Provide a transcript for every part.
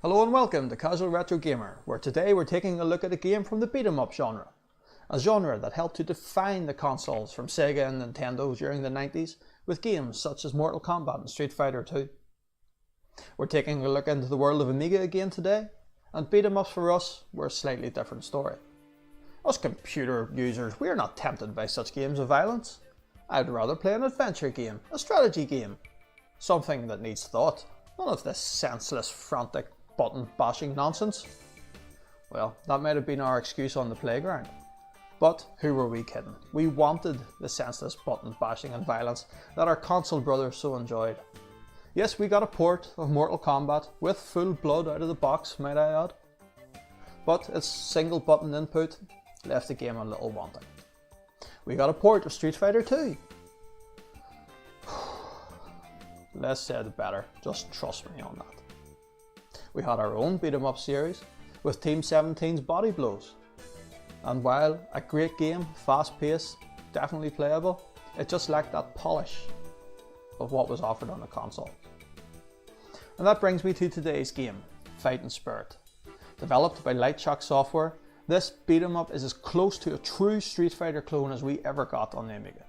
Hello and welcome to Casual Retro Gamer, where today we're taking a look at a game from the beat-em-up genre. A genre that helped to define the consoles from Sega and Nintendo during the 90s with games such as Mortal Kombat and Street Fighter 2. We're taking a look into the world of Amiga again today, and beat-em-ups for us were a slightly different story. Us computer users, we are not tempted by such games of violence. I'd rather play an adventure game, a strategy game, something that needs thought, none of this senseless, frantic, button bashing nonsense. Well, that might have been our excuse on the playground. But who were we kidding? We wanted the senseless button bashing and violence that our console brothers so enjoyed. Yes, we got a port of Mortal Kombat with full blood out of the box, might I add. But its single button input left the game a little wanting. We got a port of Street Fighter 2. Less said the better, just trust me on that. We had our own beat-em-up series with Team 17's Body Blows. And while a great game, fast paced, definitely playable, it just lacked that polish of what was offered on the console. And that brings me to today's game, Fightin Spirit. Developed by Lightshock Software, this beat-em-up is as close to a true Street Fighter clone as we ever got on the Amiga.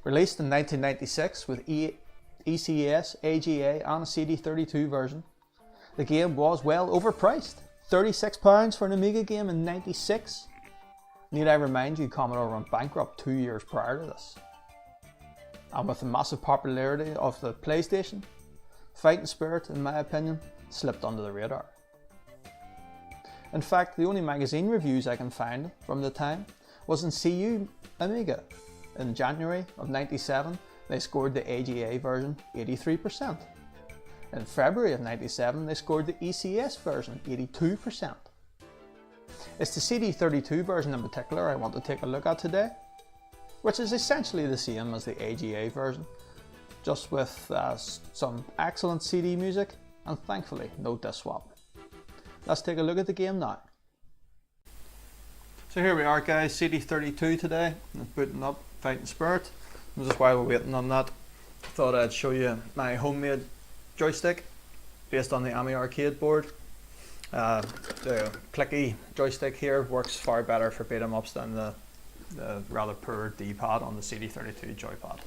Released in 1996 with ECS, AGA and a CD32 version, the game was well overpriced, £36 for an Amiga game in '96. Need I remind you, Commodore went bankrupt 2 years prior to this. And with the massive popularity of the PlayStation, Fightin Spirit, in my opinion, slipped under the radar. In fact, the only magazine reviews I can find from the time was in CU Amiga. In January of '97, they scored the AGA version 83%. In February of '97, they scored the ECS version 82%. It's the CD32 version in particular I want to take a look at today, which is essentially the same as the AGA version, just with some excellent CD music and thankfully no disc swap. Let's take a look at the game now. So here we are guys, CD32 today, booting up Fightin Spirit. And just while we're waiting on that, I thought I'd show you my homemade joystick based on the Amiarcade board. The clicky joystick here works far better for beat 'em ups than the rather poor D-pad on the CD32 joypad.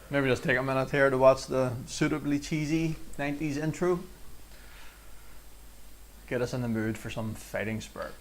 Maybe just take a minute here to watch the suitably cheesy 90s intro. Get us in the mood for some Fightin Spirit.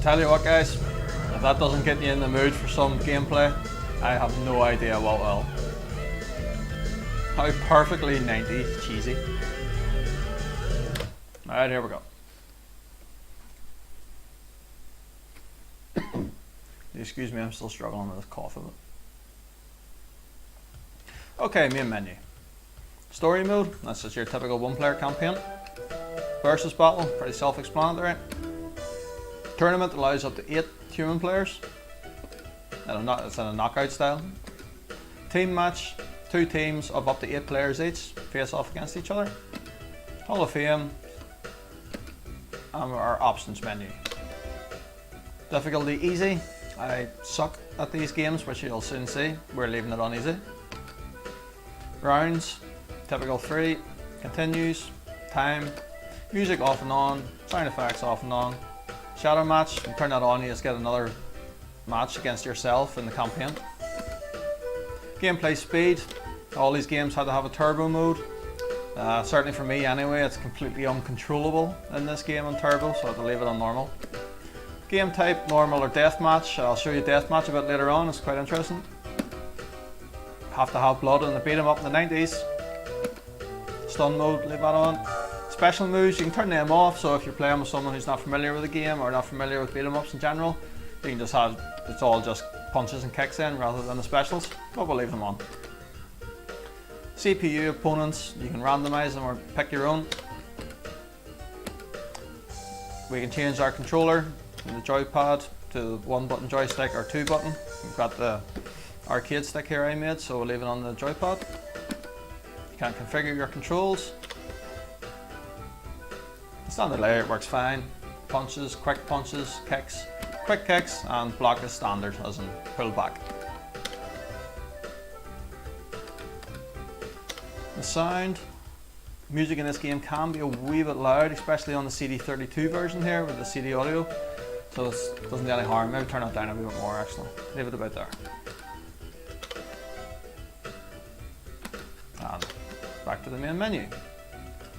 Tell you what guys, if that doesn't get you in the mood for some gameplay, I have no idea what will. How perfectly 90s cheesy. Alright, here we go. Excuse me, I'm still struggling with this cough of it. Okay, main menu. Story mode, that's just your typical one-player campaign. Versus battle, pretty self-explanatory. Tournament allows up to 8 human players. It's in a knockout style. Team match, 2 teams of up to 8 players each face off against each other. Hall of Fame and our options menu. Difficulty easy. I suck at these games, which you'll soon see. We're leaving it on easy. Rounds, typical 3, continues, time, music off and on, sound effects off and on. Shadow match, you turn that on, you just get another match against yourself in the campaign. Gameplay speed, all these games had to have a turbo mode. Certainly for me anyway, it's completely uncontrollable in this game on turbo, so I have to leave it on normal. Game type, normal or deathmatch. I'll show you deathmatch a bit later on, it's quite interesting. Have to have blood in the beat 'em up in the 90s. Stun mode, leave that on. Special moves, you can turn them off, so if you're playing with someone who's not familiar with the game or not familiar with beat 'em ups in general, you can just have, it's all just punches and kicks in rather than the specials, but we'll leave them on. CPU opponents, you can randomize them or pick your own. We can change our controller from the joypad to the 1-button joystick or 2-button. We've got the arcade stick here I made, so we'll leave it on the joypad. You can configure your controls. The standard layout works fine. Punches, kicks, quick kicks, and block is standard, as in pull back. The sound, music in this game can be a wee bit loud, especially on the CD32 version here with the CD audio, so it doesn't do any harm. Maybe turn it down a wee bit more actually. Leave it about there. And back to the main menu.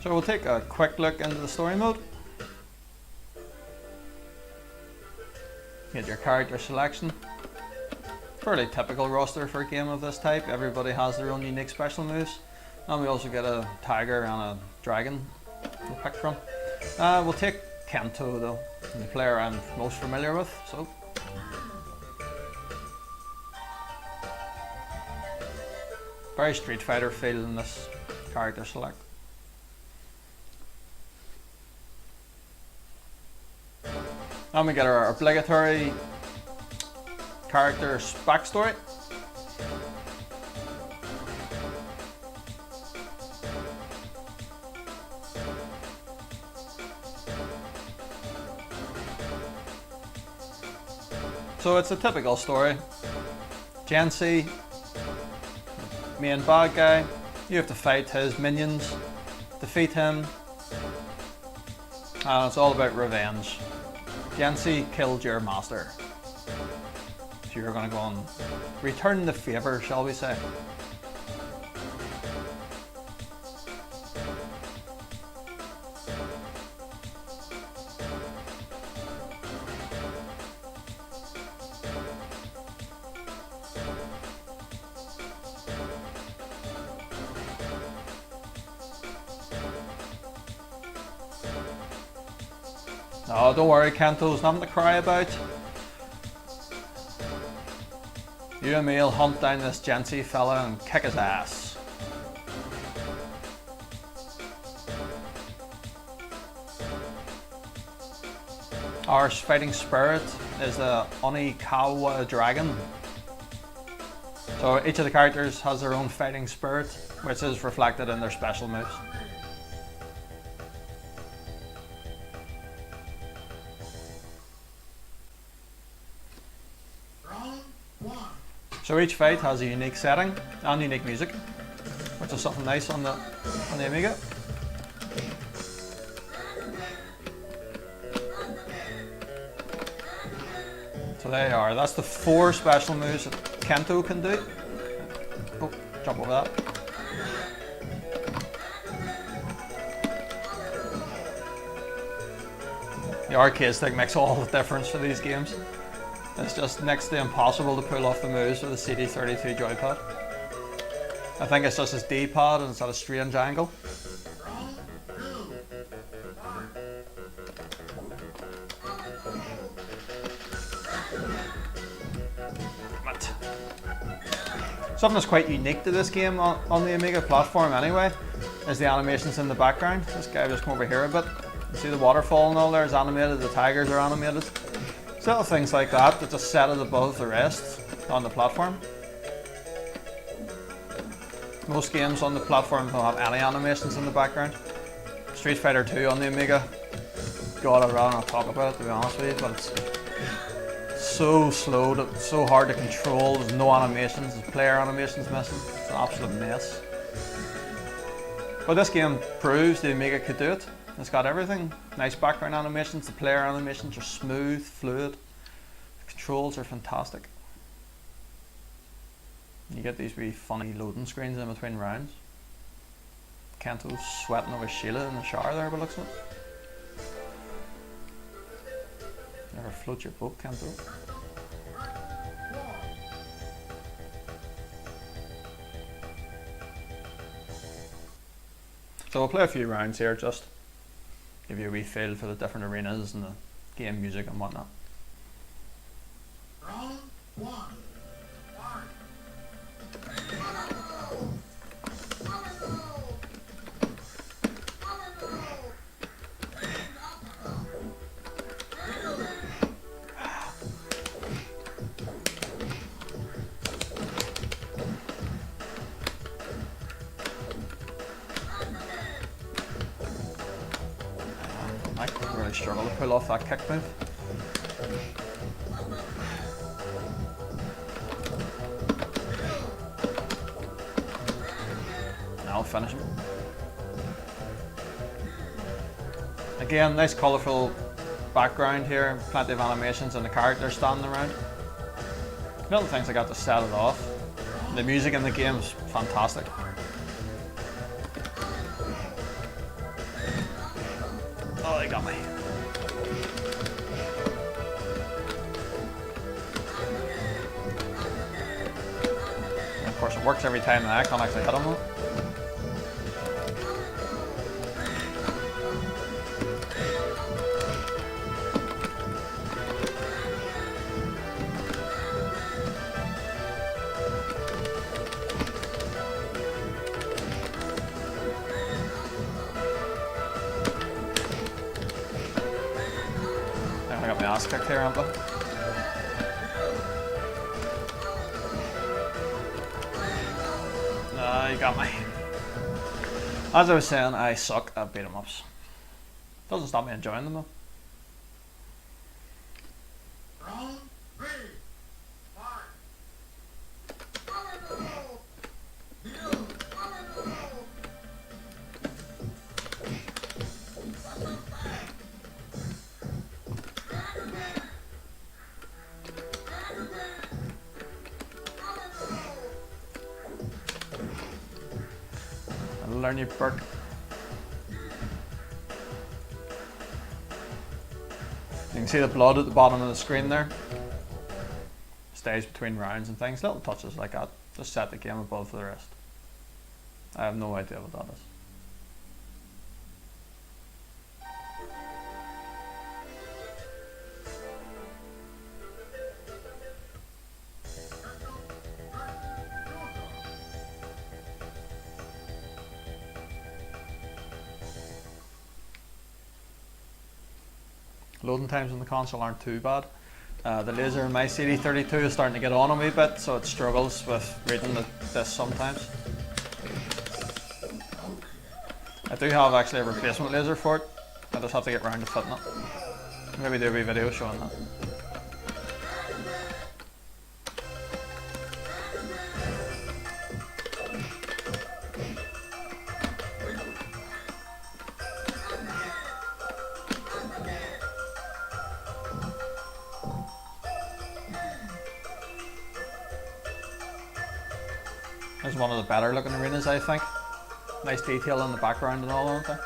So we'll take a quick look into the story mode. Get your character selection. Fairly typical roster for a game of this type. Everybody has their own unique special moves. And we also get a tiger and a dragon to pick from. We'll take Kento though, the player I'm most familiar with. So very Street Fighter feel in this character select. And we get our obligatory character's backstory. So it's a typical story. Jenshi, main bad guy, you have to fight his minions, defeat him, and it's all about revenge. Jenshi killed your master, so you're going to go and return the favour, shall we say. Oh, don't worry, Kento's nothing to cry about. You and me will hunt down this Jenshi fella and kick his ass. Our fighting spirit is the Onikawa dragon. So each of the characters has their own fighting spirit, which is reflected in their special moves. So each fight has a unique setting and unique music, which is something nice on the Amiga. So there you are. That's the 4 special moves that Kento can do. Oh, jump over that. The arcade stick makes all the difference for these games. It's just next to impossible to pull off the moves with a CD32 joypad. I think it's just his D-pad and it's at a strange angle. Something that's quite unique to this game on the Amiga platform anyway is the animations in the background. This guy will just come over here a bit. You see the waterfall and all there is animated, the tigers are animated. It's little things like that that just set it above the rest on the platform. Most games on the platform don't have any animations in the background. Street Fighter 2 on the Amiga, God, I'd rather not talk about it, to be honest with you, but it's so slow, so hard to control. There's no animations, there's player animations missing. It's an absolute mess. But this game proves the Amiga could do it. It's got everything. Nice background animations, the player animations are smooth, fluid. The controls are fantastic. You get these wee funny loading screens in between rounds. Kento's sweating over Sheila in the shower there, by the looks of it. Never float your boat, Kento. So we'll play a few rounds here, just give you a wee feel for the different arenas and the game music and whatnot. Round one. I really struggle to pull off that kick move. I'll finish him. Again, nice colourful background here, plenty of animations and the characters standing around. Little things I got to set it off. The music in the game is fantastic. Oh, they got me. And of course it works every time that I can't actually hit him though. I got my ass kicked here, haven't I? You got me. As I was saying, I suck at beat 'em ups. Doesn't stop me enjoying them though. Round three. Fight. Learn your perk. You can see the blood at the bottom of the screen there. Stays between rounds and things. Little touches like that. Just set the game above the rest. I have no idea what that is. Loading times on the console aren't too bad. The laser in my CD32 is starting to get on a wee bit, so it struggles with reading this sometimes. I do have actually a replacement laser for it. I just have to get round to fitting it. Maybe do a wee video showing that. There's one of the better looking arenas, I think. Nice detail in the background and all, aren't they?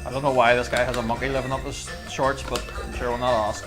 I don't know why this guy has a monkey living up his shorts, but I'm sure we'll not ask.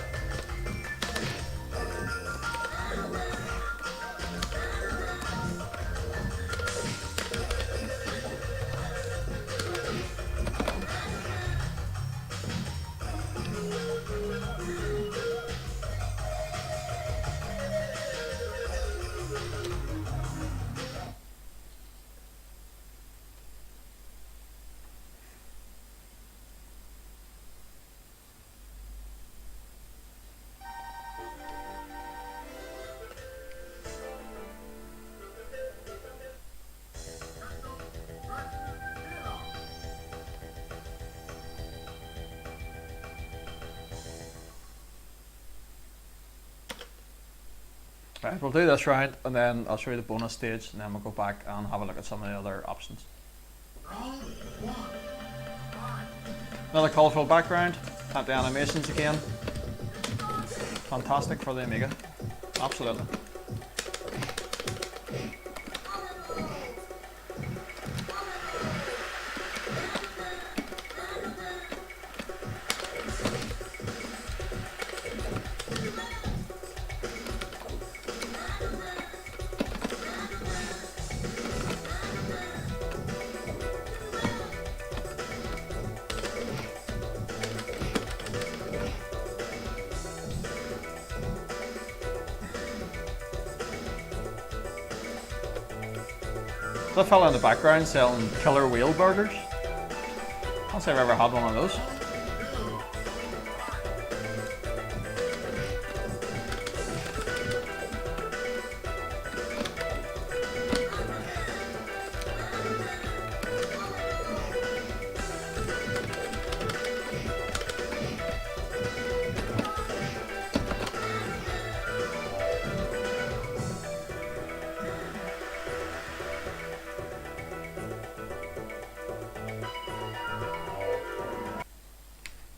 Right, we'll do this round and then I'll show you the bonus stage and then we'll go back and have a look at some of the other options. Round 1. Fight. Another colourful background, at the animations again. Fantastic for the Amiga, absolutely. There's a fella in the background selling killer whale burgers. Can't say I've ever had one of those.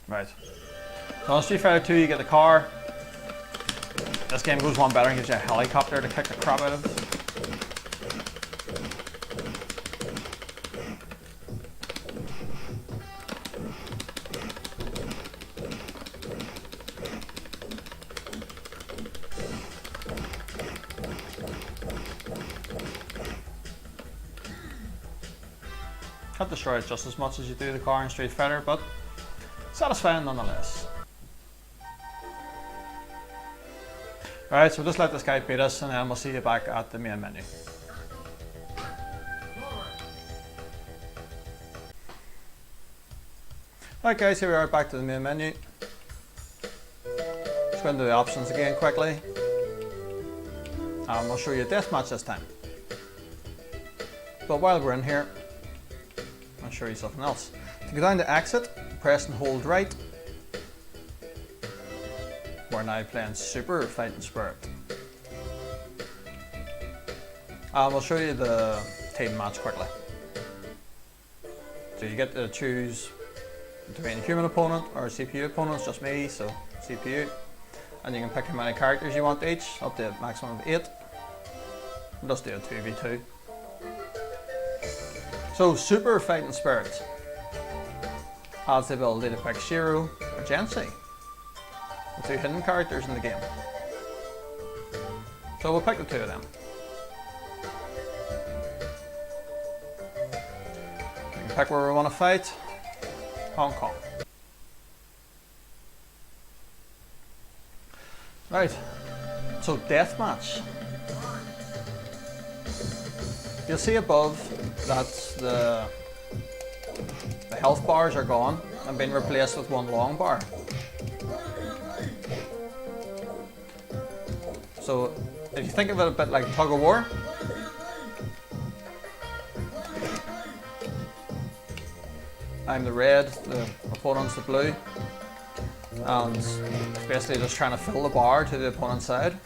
Right. So on Street Fighter 2 you get the car. This game goes one better and gives you a helicopter to kick the crap out of. Can't destroy it just as much as you do the car in Street Fighter, but satisfying nonetheless. Alright, so just let this guy beat us and then we'll see you back at the main menu. Alright guys, here we are back to the main menu. Just go into the options again quickly. And we'll show you a deathmatch this time. But while we're in here, I'll show you something else. To go down to exit, press and hold right. We're now playing Super Fightin Spirit. And we'll show you the team match quickly. So you get to choose between a human opponent or a CPU opponent. It's just me, so CPU. And you can pick how many characters you want each, up to a maximum of 8. We'll just do a 2v2. So Super Fightin Spirit has the ability to pick Shiro or Jenshi, the 2 hidden characters in the game. So we'll pick the 2 of them. We can pick where we want to fight. Hong Kong. Right, so deathmatch. You'll see above that the health bars are gone and been replaced with one long bar. So if you think of it a bit like tug of war, I'm the red, the opponent's the blue, and it's basically just trying to fill the bar to the opponent's side.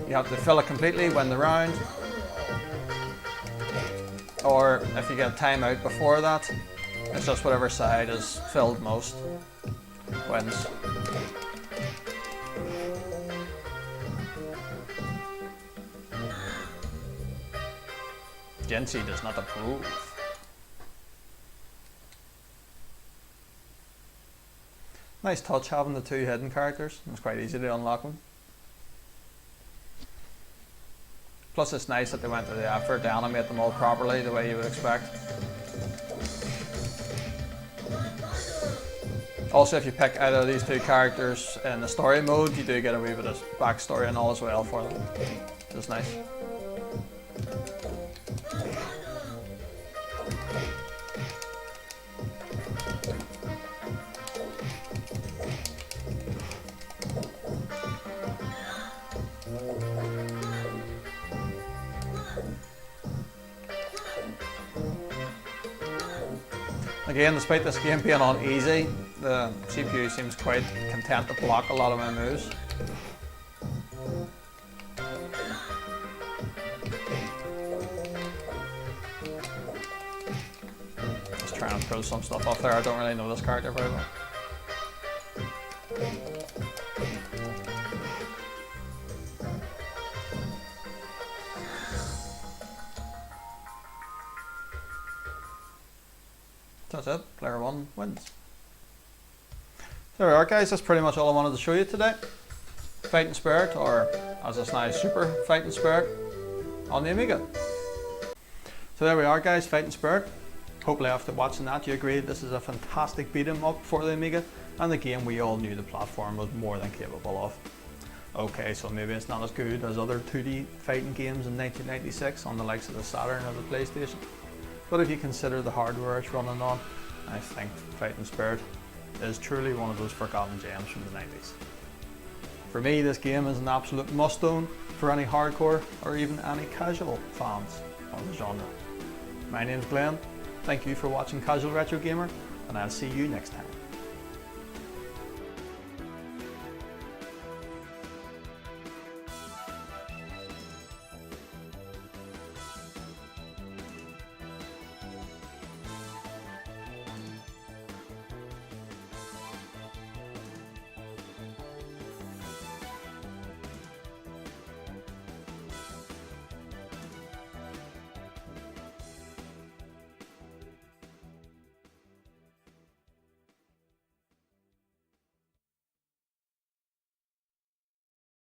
You have to fill it completely, win the round, or if you get time out before that, it's just whatever side is filled most wins. Jenshi does not approve. Nice touch having the 2 hidden characters. It's quite easy to unlock them. Plus it's nice that they went to the effort to animate them all properly the way you would expect. Also, if you pick either of these 2 characters in the story mode, you do get a wee bit of backstory and all as well for them, which is nice. Again, despite this game being on easy, the CPU seems quite content to block a lot of my moves. try and pull some stuff off there. I don't really know this character very well. That's it, player 1 wins. There we are guys, that's pretty much all I wanted to show you today. Fightin Spirit, or as it's now Super Fightin Spirit, on the Amiga. So there we are guys, Fightin Spirit. Hopefully after watching that you agree this is a fantastic beat 'em up for the Amiga, and the game we all knew the platform was more than capable of. Okay, so maybe it's not as good as other 2D fighting games in 1996 on the likes of the Saturn or the PlayStation, but if you consider the hardware it's running on, I think Fightin Spirit is truly one of those forgotten gems from the 90s. For me, this game is an absolute must-own for any hardcore or even any casual fans of the genre. My name's Glenn, thank you for watching Casual Retro Gamer, and I'll see you next time.